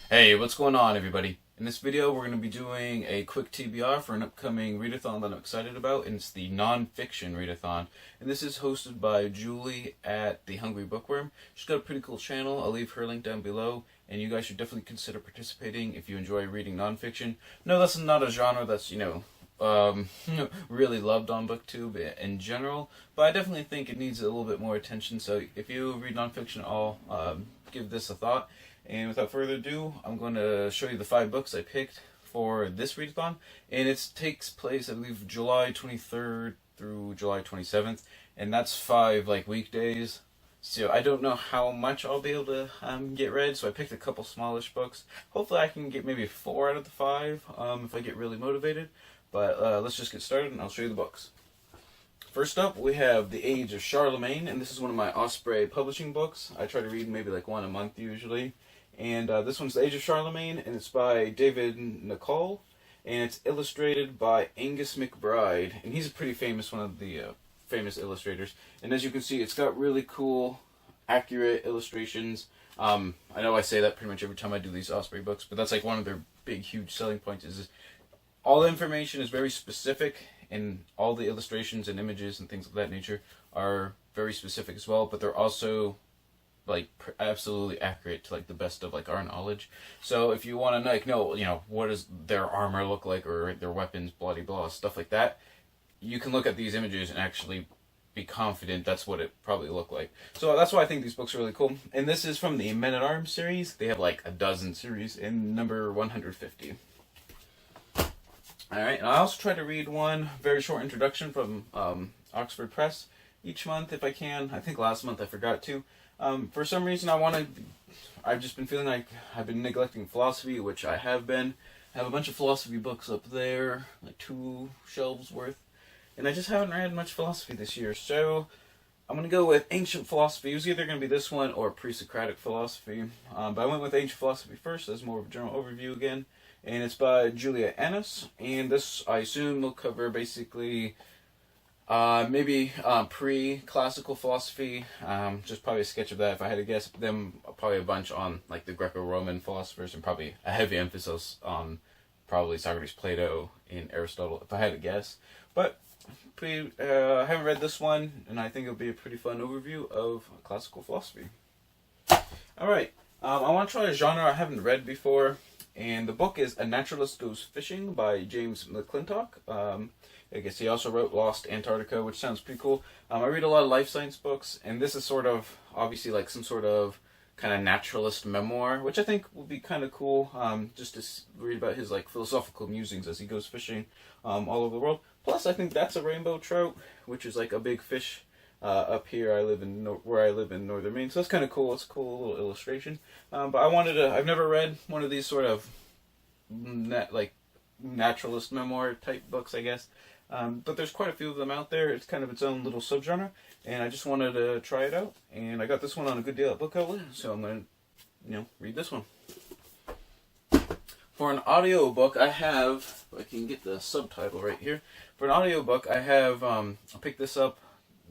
Hey, what's going on, everybody? In this video, we're going to be doing a quick TBR for an upcoming readathon that I'm excited about, and it's the Nonfiction Readathon. And this is hosted by Julie at The Hungry Bookworm. She's got a pretty cool channel. I'll leave her link down below, and you guys should definitely consider participating if you enjoy reading nonfiction. No, that's not a genre that's, really loved on BookTube in general, but I definitely think it needs a little bit more attention. So if you read nonfiction, I'll give this a thought. And without further ado, I'm going to show you the 5 books I picked for this readathon. And it takes place, I believe, July 23rd through July 27th. And that's 5 weekdays. So I don't know how much I'll be able to get read. So I picked a couple smallish books. Hopefully I can get maybe 4 out of the 5 if I get really motivated. But let's just get started and I'll show you the books. First up, we have The Age of Charlemagne, and this is one of my Osprey publishing books. I try to read maybe one a month usually. And this one's The Age of Charlemagne, and it's by David Nicol, and it's illustrated by Angus McBride, and he's a pretty famous one of the famous illustrators. And as you can see, it's got really cool, accurate illustrations. I know I say that pretty much every time I do these Osprey books, but that's one of their big, huge selling points is all the information is very specific, and all the illustrations and images and things of that nature are very specific as well, but they're also absolutely accurate to the best of our knowledge. So if you want to know what does their armor look like, or their weapons, blah blah, stuff like that, you can look at these images and actually be confident that's what it probably looked like. So that's why I think these books are really cool. And this is from the Men at Arms series. They have a dozen series, in number 150. Alright, and I also try to read one very short introduction from Oxford Press each month if I can. I think last month I forgot to. For some reason I've just been feeling like I've been neglecting philosophy, which I have been. I have a bunch of philosophy books up there, 2 shelves worth, and I just haven't read much philosophy this year. So I'm going to go with ancient philosophy. It was either going to be this one or pre-Socratic philosophy, but I went with ancient philosophy first as more of a general overview again, and it's by Julia Annis, and this I assume will cover basically maybe pre-classical philosophy, just probably a sketch of that if I had to guess. Then probably a bunch on the Greco-Roman philosophers, and probably a heavy emphasis on probably Socrates, Plato, and Aristotle if I had to guess. But I haven't read this one, and I think it'll be a pretty fun overview of classical philosophy. Alright, I want to try a genre I haven't read before, and the book is A Naturalist Goes Fishing by James McClintock. I guess he also wrote Lost Antarctica, which sounds pretty cool. I read a lot of life science books, and this is sort of, obviously, some sort of kind of naturalist memoir, which I think would be kind of cool, just to read about his philosophical musings as he goes fishing all over the world. Plus, I think that's a rainbow trout, which is a big fish up here. Where I live in northern Maine, so that's kind of cool. It's a cool little illustration. But I've never read one of these sort of naturalist memoir type books, I guess. But there's quite a few of them out there. It's kind of its own little subgenre, and I just wanted to try it out. And I got this one on a good deal at Book Outlet, so I'm going to, read this one. For an audiobook, I have, if I can get the subtitle right here. For an audiobook, I have, I picked this up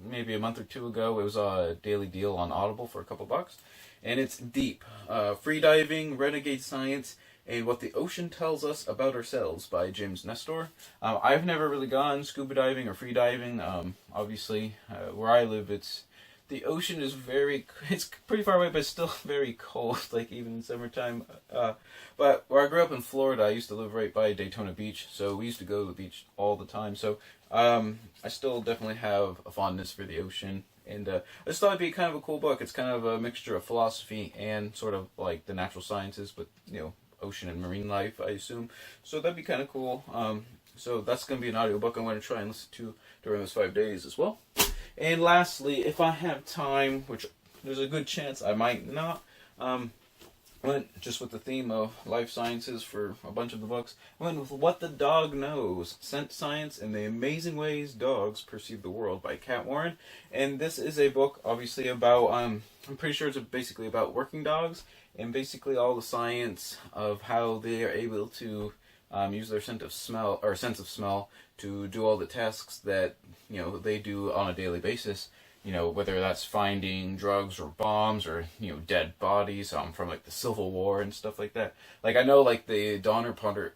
maybe a month or 2 ago. It was a daily deal on Audible for a couple bucks. And it's Deep, Freediving, Renegade Science, and What the Ocean Tells Us About Ourselves by James Nestor. I've never really gone scuba diving or free diving. Obviously, where I live, the ocean is it's pretty far away, but it's still very cold, even in summertime. But where I grew up in Florida, I used to live right by Daytona Beach, so we used to go to the beach all the time. So I still definitely have a fondness for the ocean. And I just thought it'd be kind of a cool book. It's kind of a mixture of philosophy and sort of the natural sciences, but ocean and marine life, I assume. So that'd be kind of cool. So that's going to be an audiobook I'm going to try and listen to during those 5 days as well. And lastly, if I have time, which there's a good chance I might not, went just with the theme of life sciences for a bunch of the books. I went with What the Dog Knows, Scent Science and the Amazing Ways Dogs Perceive the World by Kat Warren. And this is a book obviously about, I'm pretty sure it's basically about working dogs, and basically all the science of how they are able to use their sense of smell to do all the tasks that they do on a daily basis. you know, whether that's finding drugs or bombs or, you know, dead bodies from like the Civil War and stuff like that. Like I know like the the Donner Party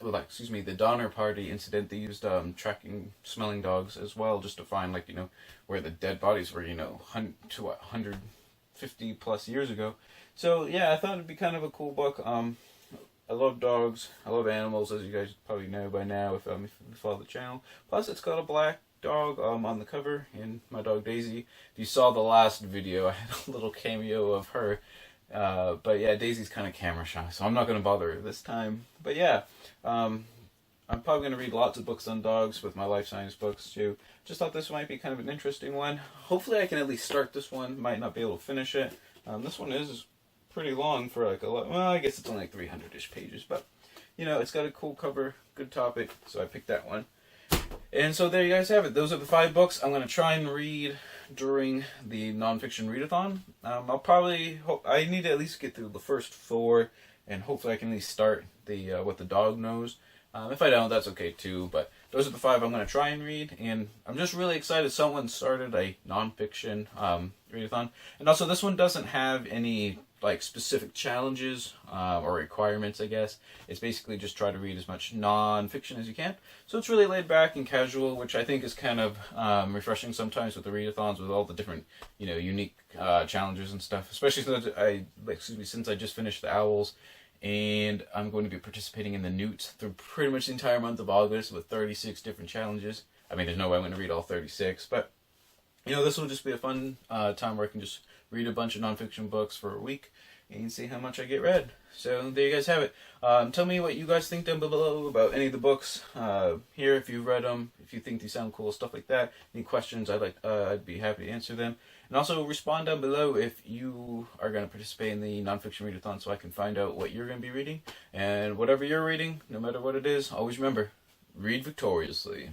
incident, they used tracking smelling dogs as well, just to find, like, you know, where the dead bodies were, you know, 150 plus years ago. So yeah, I thought it'd be kind of a cool book. I love dogs. I love animals, as you guys probably know by now if you follow the channel. Plus, it's got a black dog on the cover, and my dog Daisy. If you saw the last video, I had a little cameo of her. But yeah, Daisy's kind of camera shy, so I'm not going to bother her this time. But yeah, I'm probably going to read lots of books on dogs with my life science books too. Just thought this might be kind of an interesting one. Hopefully I can at least start this one. Might not be able to finish it. This one is pretty long for like well, I guess it's only like 300-ish pages, but you know, it's got a cool cover, good topic, so I picked that one. And so there you guys have it. Those are the 5 books I'm going to try and read during the Nonfiction Readathon. I need to at least get through the first 4, and hopefully I can at least start the What the Dog Knows. If I don't, that's okay too, but those are the 5 I'm going to try and read, and I'm just really excited someone started a nonfiction readathon. And also, this one doesn't have any like specific challenges or requirements, I guess. It's basically just try to read as much non-fiction as you can. So it's really laid back and casual, which I think is kind of refreshing sometimes with the readathons, with all the different, you know, unique challenges and stuff. Especially since I just finished the Owls, and I'm going to be participating in the Newts through pretty much the entire month of August with 36 different challenges. I mean, there's no way I'm going to read all 36, but you know, this will just be a fun time where I can just read a bunch of nonfiction books for a week and see how much I get read. So there you guys have it. Tell me what you guys think down below about any of the books here, if you've read them, if you think they sound cool, stuff like that. Any questions, I'd be happy to answer them. And also respond down below if you are going to participate in the Nonfiction Readathon, so I can find out what you're going to be reading. And whatever you're reading, no matter what it is, always remember, read victoriously.